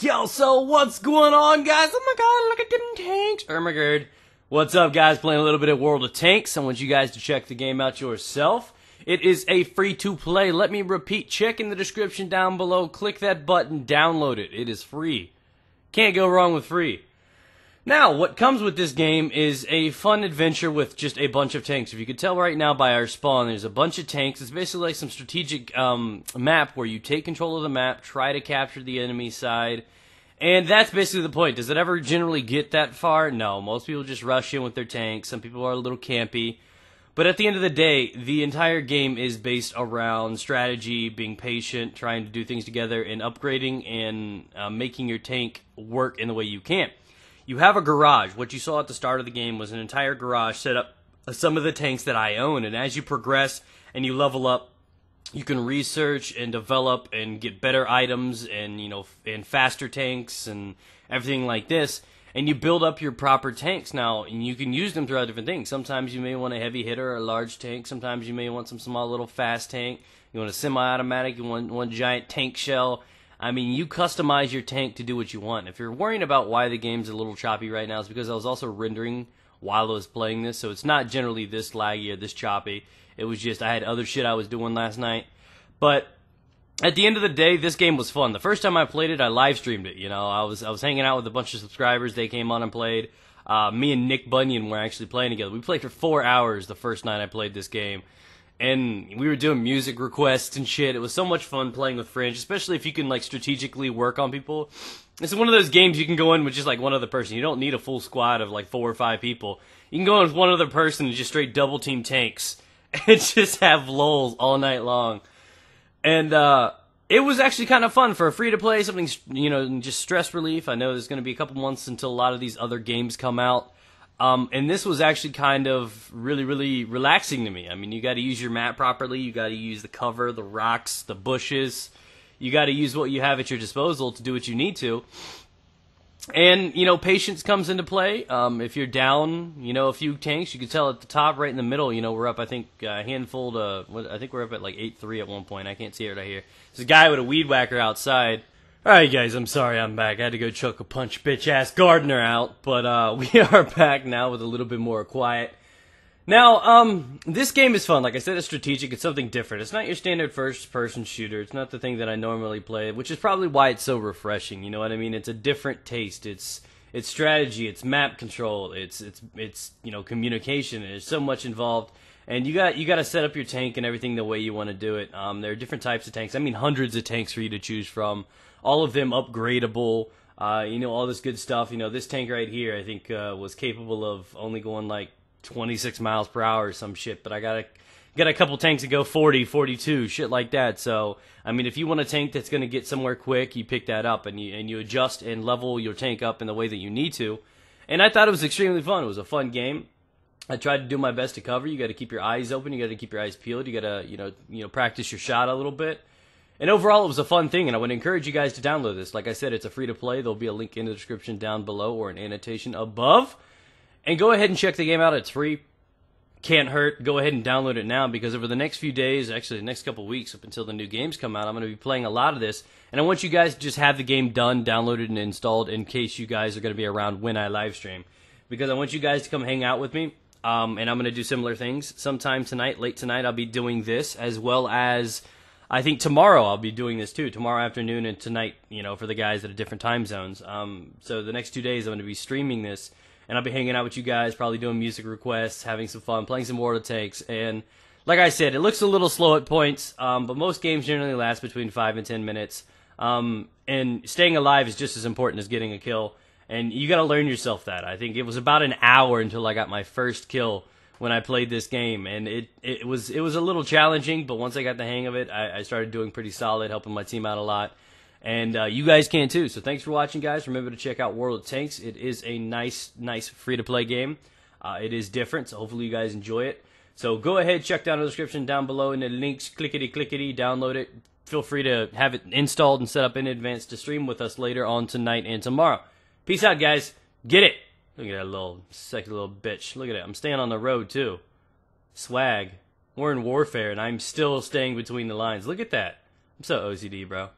Yo, so what's going on, guys? Oh my god, look at them tanks. Oh my god. What's up, guys? Playing a little bit of World of Tanks. I want you guys to check the game out yourself. It is a free-to-play. Let me repeat, check in the description down below. Click that button, download it. It is free. Can't go wrong with free. Now, what comes with this game is a fun adventure with just a bunch of tanks. If you could tell right now by our spawn, there's a bunch of tanks. It's basically like some strategic map where you take control of the map, try to capture the enemy side, and that's basically the point. Does it ever generally get that far? No. Most people just rush in with their tanks. Some people are a little campy. But at the end of the day, the entire game is based around strategy, being patient, trying to do things together, and upgrading and making your tank work in the way you can. You have a garage. What you saw at the start of the game was an entire garage set up of some of the tanks that I own. And as you progress and you level up, you can research and develop and get better items and, and faster tanks and everything like this. And you build up your proper tanks now, and you can use them throughout different things. Sometimes you may want a heavy hitter or a large tank. Sometimes you may want some small little fast tank. You want a semi-automatic. You want one giant tank shell. I mean, you customize your tank to do what you want. If you're worrying about why the game's a little choppy right now, it's because I was also rendering while I was playing this, so it's not generally this laggy or this choppy. It was just I had other shit I was doing last night. But at the end of the day, this game was fun. The first time I played it, I live streamed it. I was hanging out with a bunch of subscribers. They came on and played. Me and Nick Bunyan were actually playing together. We played for 4 hours the first night I played this game. And we were doing music requests and shit. It was so much fun playing with friends, especially if you can, strategically work on people. It's one of those games you can go in with just, one other person. You don't need a full squad of, 4 or 5 people. You can go in with one other person and just straight double-team tanks and just have lulz all night long. And, it was actually kind of fun for a free-to-play, something, just stress relief. I know there's going to be a couple months until a lot of these other games come out. And this was actually kind of really, really relaxing to me. I mean, you got to use your map properly. You got to use the cover, the rocks, the bushes. You got to use what you have at your disposal to do what you need to. And, patience comes into play. If you're down, a few tanks, you can tell at the top, right in the middle, we're up, I think, a handful to, I think we're up at 8-3 at one point. I can't see it right here. There's a guy with a weed whacker outside. Alright guys, I'm sorry I'm back. I had to go choke a punch bitch-ass gardener out, but we are back now with a little bit more quiet. Now, this game is fun. Like I said, it's strategic. It's something different. It's not your standard first-person shooter. It's not the thing that I normally play, which is probably why it's so refreshing. You know what I mean? It's a different taste. It's strategy. It's map control. It's communication. There's so much involved. And you got to set up your tank and everything the way you want to do it. There are different types of tanks. I mean, hundreds of tanks for you to choose from. All of them upgradable, all this good stuff. This tank right here, I think, was capable of only going 26 miles per hour or some shit. But I got a couple tanks that go 40, 42, shit like that. So, I mean, if you want a tank that's going to get somewhere quick, you pick that up and you adjust and level your tank up in the way that you need to. And I thought it was extremely fun. It was a fun game. I tried to do my best to cover. You got to keep your eyes open. You got to keep your eyes peeled. You got to, practice your shot a little bit. And overall, it was a fun thing, and I would encourage you guys to download this. Like I said, it's a free-to-play. There'll be a link in the description down below or an annotation above. And go ahead and check the game out. It's free. Can't hurt. Go ahead and download it now, because over the next few days, actually the next couple weeks up until the new games come out, I'm going to be playing a lot of this. And I want you guys to just have the game done, downloaded, and installed in case you guys are going to be around when I live stream. Because I want you guys to come hang out with me. And I'm going to do similar things. Sometime tonight, late tonight, I'll be doing this, as well as I think tomorrow I'll be doing this too. Tomorrow afternoon and tonight, for the guys that are different time zones. So the next 2 days I'm going to be streaming this, and I'll be hanging out with you guys, probably doing music requests, having some fun, playing some World of Tanks. And like I said, it looks a little slow at points, but most games generally last between 5 and 10 minutes. And staying alive is just as important as getting a kill. And you got to learn yourself that. I think it was about an hour until I got my first kill when I played this game, and it was a little challenging, but once I got the hang of it, I started doing pretty solid, helping my team out a lot, and you guys can too. So thanks for watching, guys. Remember to check out World of Tanks. It is a nice free-to-play game. It is different, so hopefully you guys enjoy it. So go ahead, check down the description down below in the links, clickety-clickety, download it. Feel free to have it installed and set up in advance to stream with us later on tonight and tomorrow. Peace out, guys. Get it. Look at that little sexy little bitch. Look at it. I'm staying on the road, too. Swag. We're in warfare, and I'm still staying between the lines. Look at that. I'm so OCD, bro.